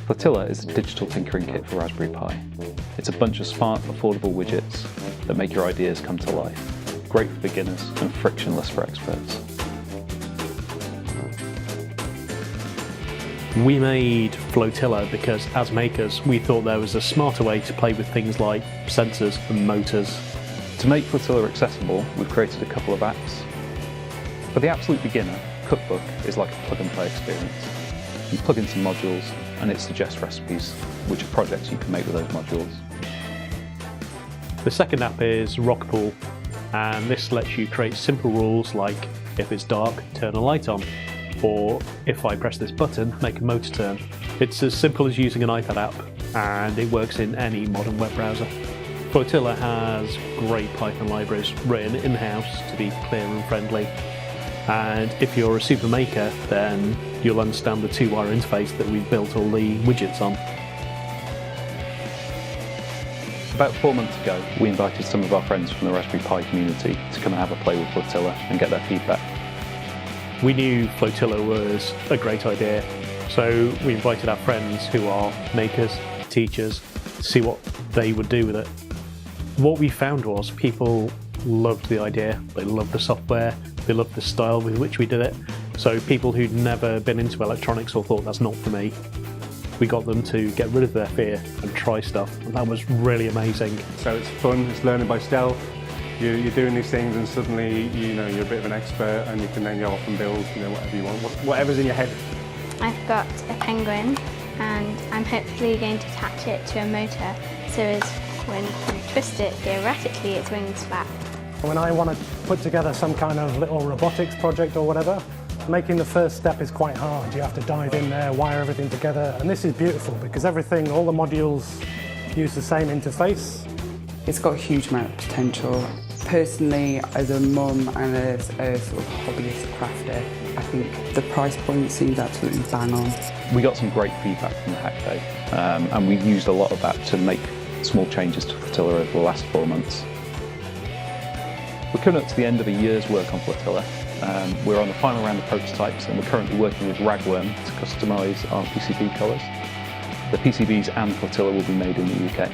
Flotilla is a digital tinkering kit for Raspberry Pi. It's a bunch of smart, affordable widgets that make your ideas come to life. Great for beginners and frictionless for experts. We made Flotilla because, as makers, we thought there was a smarter way to play with things like sensors and motors. To make Flotilla accessible, we've created a couple of apps. For the absolute beginner, Cookbook is like a plug-and-play experience. You plug in some modules and it suggests recipes, which are projects you can make with those modules. The second app is Rockpool, and this lets you create simple rules like, if it's dark, turn a light on, or if I press this button, make a motor turn. It's as simple as using an iPad app, and it works in any modern web browser. Flotilla has great Python libraries written in-house to be clear and friendly. And if you're a super maker, then you'll understand the two-wire interface that we've built all the widgets on. About 4 months ago, we invited some of our friends from the Raspberry Pi community to come and have a play with Flotilla and get their feedback. We knew Flotilla was a great idea, so we invited our friends who are makers, teachers, to see what they would do with it. What we found was people loved the idea, they loved the software, they loved the style with which we did it. So people who'd never been into electronics or thought that's not for me, we got them to get rid of their fear and try stuff, and that was really amazing. So it's fun, it's learning by stealth. You're doing these things and suddenly you're a bit of an expert and you can then go off and build whatever you want, whatever's in your head. I've got a penguin and I'm hopefully going to attach it to a motor so as when you twist it, theoretically it swings back. When I want to put together some kind of little robotics project or whatever, making the first step is quite hard. You have to dive in there, wire everything together, and this is beautiful because everything, all the modules use the same interface. It's got a huge amount of potential. Personally, as a mum and as a sort of hobbyist crafter, I think the price point seems absolutely bang on. We got some great feedback from the hack day, and we used a lot of that to make small changes to Flotilla over the last 4 months. We're coming up to the end of a year's work on Flotilla. We're on the final round of prototypes and we're currently working with Ragworm to customise our PCB colours. The PCBs and Flotilla will be made in the UK.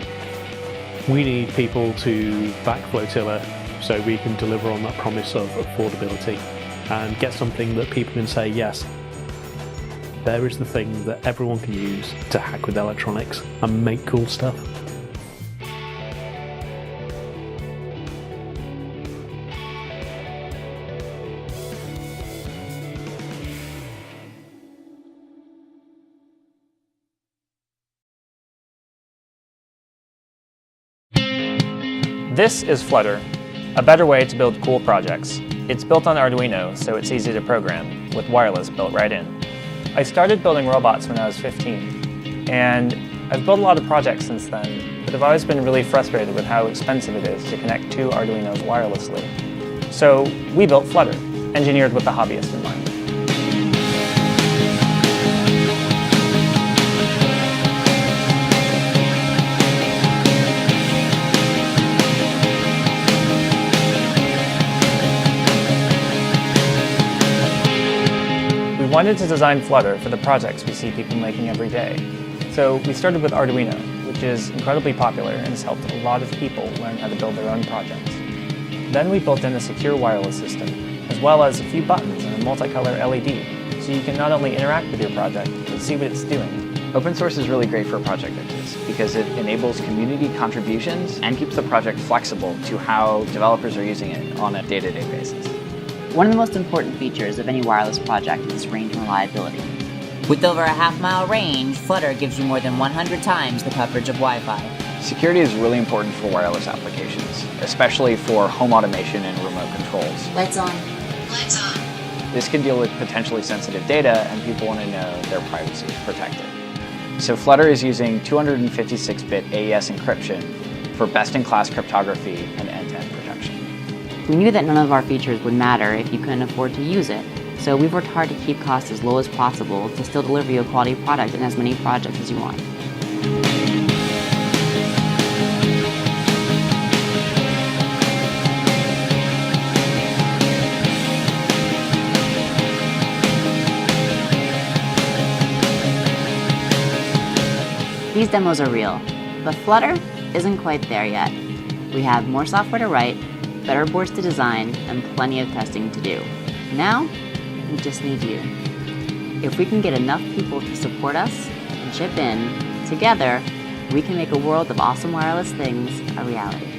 We need people to back Flotilla so we can deliver on that promise of affordability and get something that people can say, yes, there is the thing that everyone can use to hack with electronics and make cool stuff. This is Flutter, a better way to build cool projects. It's built on Arduino, so it's easy to program, with wireless built right in. I started building robots when I was 15, and I've built a lot of projects since then, but I've always been really frustrated with how expensive it is to connect two Arduinos wirelessly. So we built Flutter, engineered with the hobbyist in mind. We wanted to design Flutter for the projects we see people making every day. So we started with Arduino, which is incredibly popular and has helped a lot of people learn how to build their own projects. Then we built in a secure wireless system, as well as a few buttons and a multicolor LED, so you can not only interact with your project, but see what it's doing. Open source is really great for a project like this because it enables community contributions and keeps the project flexible to how developers are using it on a day-to-day basis. One of the most important features of any wireless project is range and reliability. With over a half-mile range, Flutter gives you more than 100 times the coverage of Wi-Fi. Security is really important for wireless applications, especially for home automation and remote controls. Lights on. Lights on. This can deal with potentially sensitive data and people want to know their privacy is protected. So Flutter is using 256-bit AES encryption for best-in-class cryptography and end-to-end protection. We knew that none of our features would matter if you couldn't afford to use it, so we've worked hard to keep costs as low as possible to still deliver you a quality product in as many projects as you want. These demos are real, but Flutter isn't quite there yet. We have more software to write, better boards to design, and plenty of testing to do. Now, we just need you. If we can get enough people to support us and chip in, together, we can make a world of awesome wireless things a reality.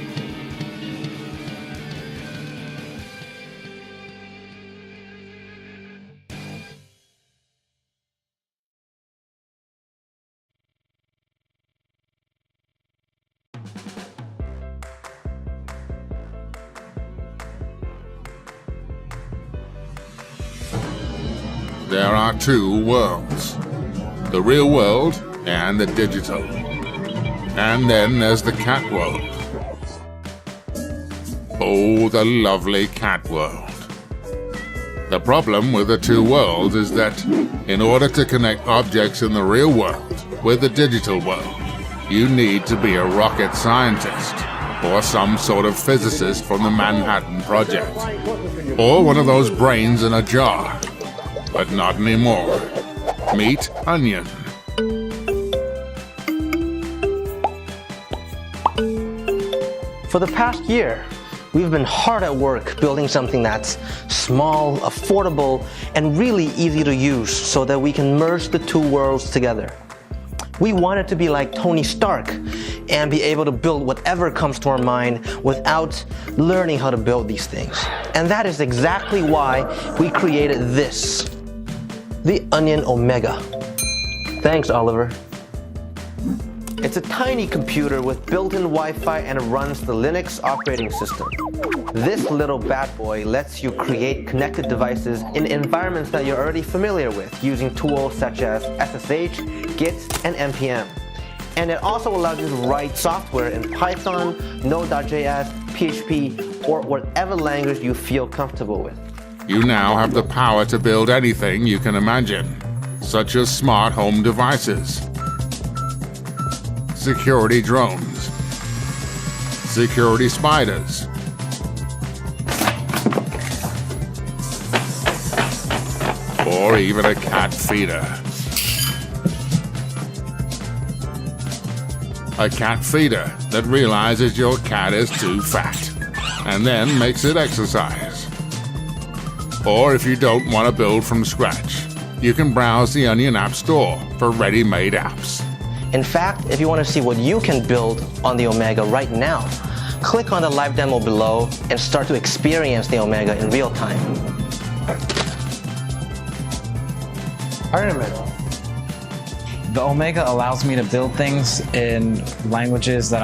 There are two worlds, the real world and the digital. And then there's the cat world. Oh, the lovely cat world. The problem with the two worlds is that in order to connect objects in the real world with the digital world, you need to be a rocket scientist or some sort of physicist from the Manhattan Project, or one of those brains in a jar. But not anymore. Meet Onion. For the past year, we've been hard at work building something that's small, affordable, and really easy to use so that we can merge the two worlds together. We wanted to be like Tony Stark and be able to build whatever comes to our mind without learning how to build these things. And that is exactly why we created this, the Onion Omega. Thanks, Oliver. It's a tiny computer with built-in Wi-Fi and it runs the Linux operating system. This little bad boy lets you create connected devices in environments that you're already familiar with using tools such as SSH, Git, and NPM. And it also allows you to write software in Python, Node.js, PHP, or whatever language you feel comfortable with. You now have the power to build anything you can imagine, such as smart home devices, security drones, security spiders, or even a cat feeder. A cat feeder that realizes your cat is too fat and then makes it exercise. Or if you don't want to build from scratch, you can browse the Onion App Store for ready-made apps. In fact, if you want to see what you can build on the Omega right now, click on the live demo below and start to experience the Omega in real time. Iron Man. The Omega allows me to build things in languages that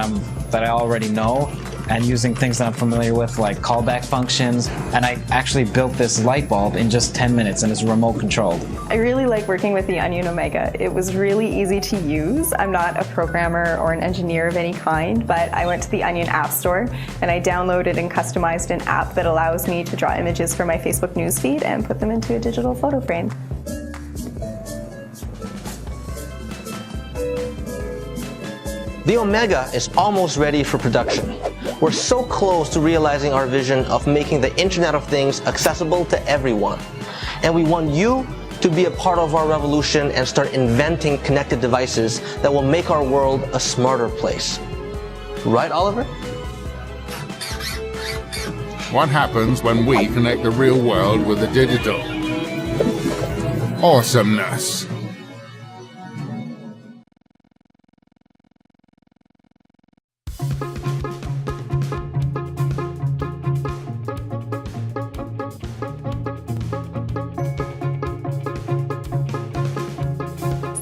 I already know, and using things that I'm familiar with, like callback functions. And I actually built this light bulb in just 10 minutes, and it's remote controlled. I really like working with the Onion Omega. It was really easy to use. I'm not a programmer or an engineer of any kind, but I went to the Onion App Store and I downloaded and customized an app that allows me to draw images for my Facebook newsfeed and put them into a digital photo frame. The Omega is almost ready for production. We're so close to realizing our vision of making the Internet of Things accessible to everyone. And we want you to be a part of our revolution and start inventing connected devices that will make our world a smarter place. Right, Oliver? What happens when we connect the real world with the digital? Awesomeness.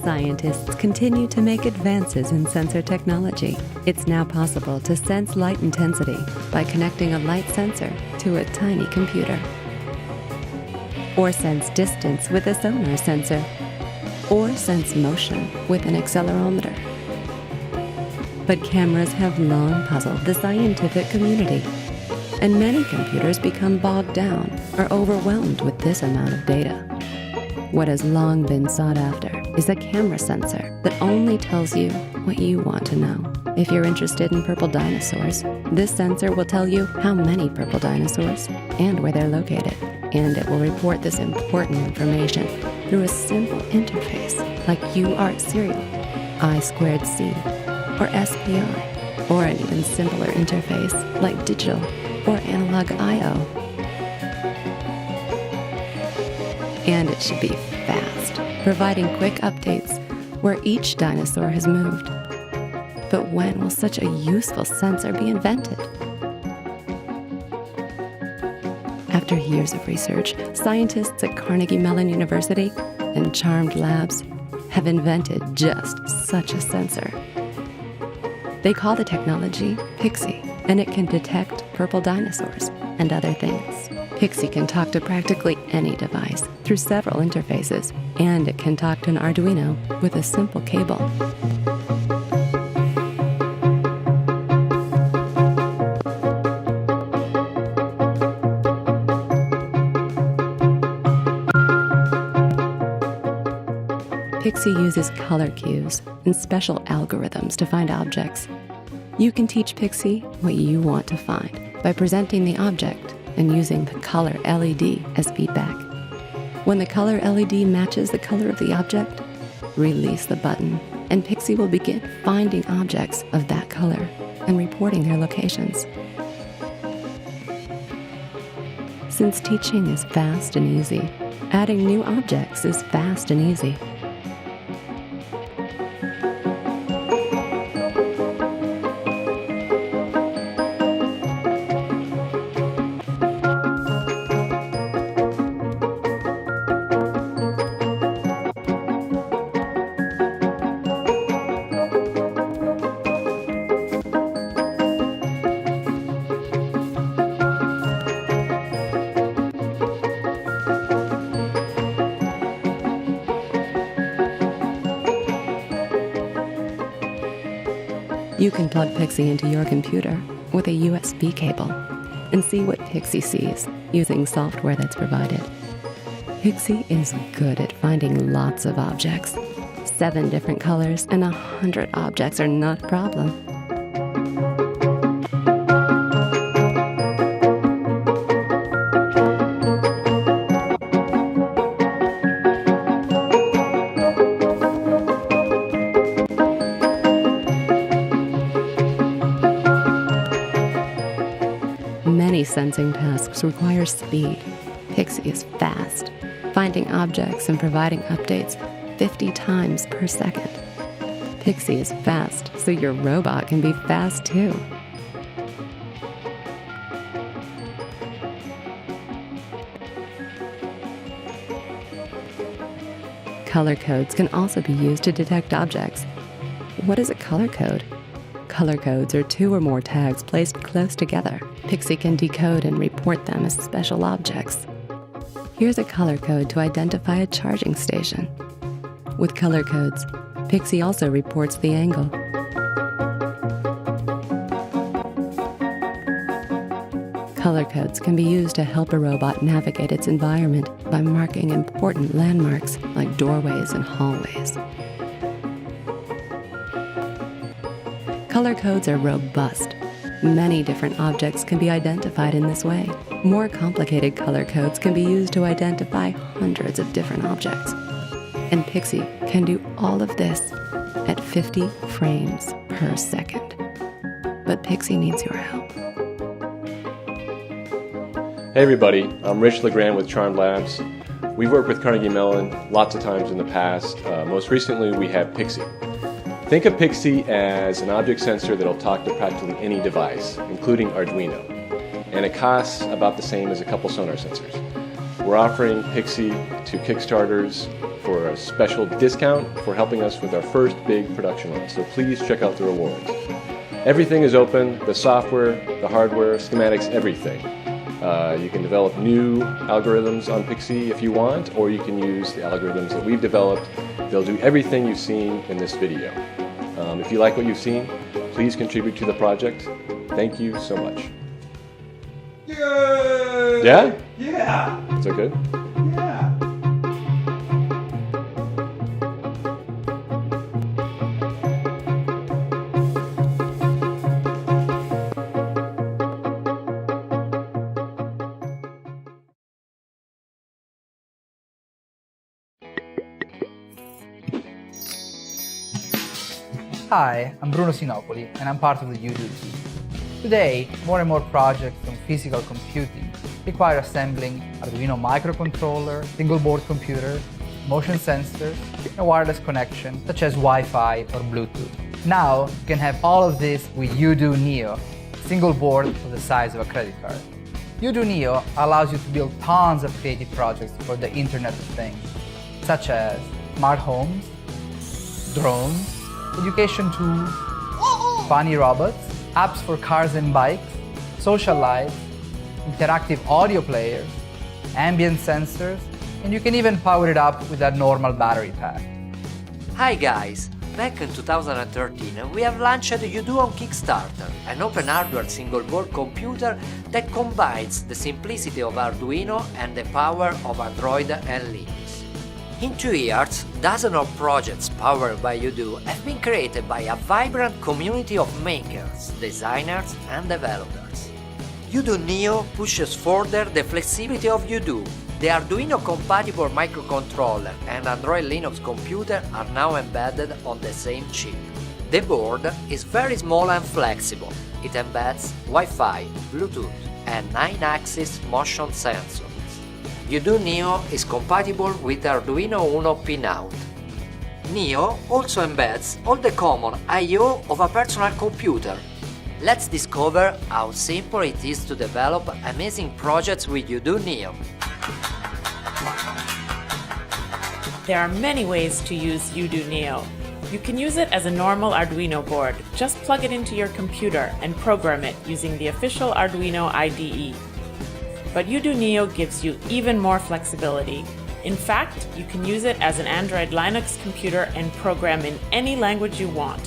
Scientists continue to make advances in sensor technology. It's now possible to sense light intensity by connecting a light sensor to a tiny computer. Or sense distance with a sonar sensor. Or sense motion with an accelerometer. But cameras have long puzzled the scientific community, and many computers become bogged down or overwhelmed with this amount of data. What has long been sought after is a camera sensor that only tells you what you want to know. If you're interested in purple dinosaurs, this sensor will tell you how many purple dinosaurs and where they're located. And it will report this important information through a simple interface like UART serial. I2C, or SPI, or an even simpler interface like digital or analog I/O. And it should be fast, providing quick updates where each dinosaur has moved. But when will such a useful sensor be invented? After years of research, scientists at Carnegie Mellon University and Charmed Labs have invented just such a sensor. They call the technology Pixie, and it can detect purple dinosaurs and other things. Pixie can talk to practically any device through several interfaces, and it can talk to an Arduino with a simple cable. Pixie uses color cues and special algorithms to find objects. You can teach Pixie what you want to find by presenting the object and using the color LED as feedback. When the color LED matches the color of the object, release the button, and Pixie will begin finding objects of that color and reporting their locations. Since teaching is fast and easy, adding new objects is fast and easy. You can plug Pixie into your computer with a USB cable and see what Pixie sees using software that's provided. Pixie is good at finding lots of objects. 7 different colors and 100 objects are not a problem. Many sensing tasks require speed. Pixie is fast, finding objects and providing updates 50 times per second. Pixie is fast, so your robot can be fast too. Color codes can also be used to detect objects. What is a color code? Color codes are 2 or more tags placed close together. Pixie can decode and report them as special objects. Here's a color code to identify a charging station. With color codes, Pixie also reports the angle. Color codes can be used to help a robot navigate its environment by marking important landmarks like doorways and hallways. Color codes are robust. Many different objects can be identified in this way. More complicated color codes can be used to identify hundreds of different objects. And Pixie can do all of this at 50 frames per second. But Pixie needs your help. Hey everybody, I'm Rich Legrand with Charmed Labs. We've worked with Carnegie Mellon lots of times in the past. Most recently we have Pixie. Think of Pixie as an object sensor that'll talk to practically any device, including Arduino. And it costs about the same as a couple sonar sensors. We're offering Pixie to Kickstarters for a special discount for helping us with our first big production run. So please check out the rewards. Everything is open, the software, the hardware, schematics, everything. You can develop new algorithms on Pixie if you want, or you can use the algorithms that we've developed. They'll do everything you've seen in this video. If you like what you've seen, please contribute to the project. Thank you so much. Good! Yeah? Yeah! Is that good? Yeah! Hi, I'm Bruno Sinopoli and I'm part of the UDO team. Today, more and more projects on physical computing require assembling Arduino microcontroller, single-board computers, motion sensors, and wireless connection such as Wi-Fi or Bluetooth. Now, you can have all of this with UDO Neo, a single board of the size of a credit card. UDO Neo allows you to build tons of creative projects for the Internet of Things, such as smart homes, drones, education tools, funny robots, apps for cars and bikes, social lights, interactive audio players, ambient sensors, and you can even power it up with a normal battery pack. Hi guys! Back in 2013, we have launched UDO on Kickstarter, an open hardware single-board computer that combines the simplicity of Arduino and the power of Android and Linux. In 2 years, dozens of projects powered by UDO have been created by a vibrant community of makers, designers and developers. UDO Neo pushes further the flexibility of UDO. The Arduino-compatible microcontroller and Android Linux computer are now embedded on the same chip. The board is very small and flexible. It embeds Wi-Fi, Bluetooth and 9-axis motion sensors. UDO Neo is compatible with Arduino Uno pinout. Neo also embeds all the common I/O of a personal computer. Let's discover how simple it is to develop amazing projects with UDO Neo. There are many ways to use UDO Neo. You can use it as a normal Arduino board. Just plug it into your computer and program it using the official Arduino IDE. But UDO Neo gives you even more flexibility. In fact, you can use it as an Android Linux computer and program in any language you want.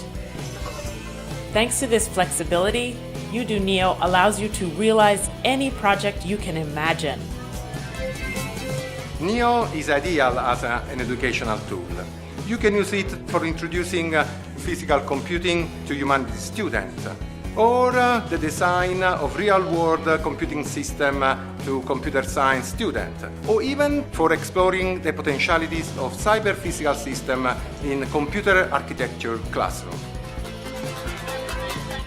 Thanks to this flexibility, UDO Neo allows you to realize any project you can imagine. Neo is ideal as an educational tool. You can use it for introducing physical computing to humanities students, or the design of real-world computing system to computer science students, or even for exploring the potentialities of cyber-physical system in computer architecture classroom.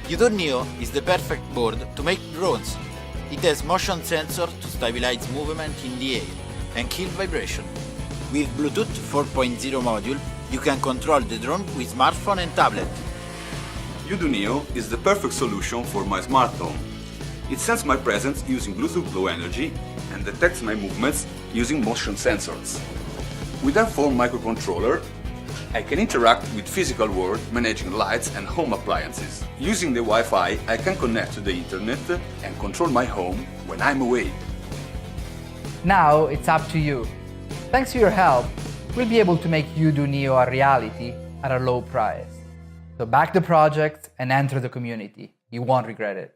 UDO Neo is the perfect board to make drones. It has motion sensor to stabilize movement in the air and kill vibration. With Bluetooth 4.0 module, you can control the drone with smartphone and tablet. UDO Neo is the perfect solution for my smartphone. It senses my presence using Bluetooth Low Energy and detects my movements using motion sensors. With R4 microcontroller, I can interact with physical world managing lights and home appliances. Using the Wi-Fi, I can connect to the internet and control my home when I'm away. Now it's up to you. Thanks to your help, we'll be able to make UDO Neo a reality at a low price. So back the project and enter the community. You won't regret it.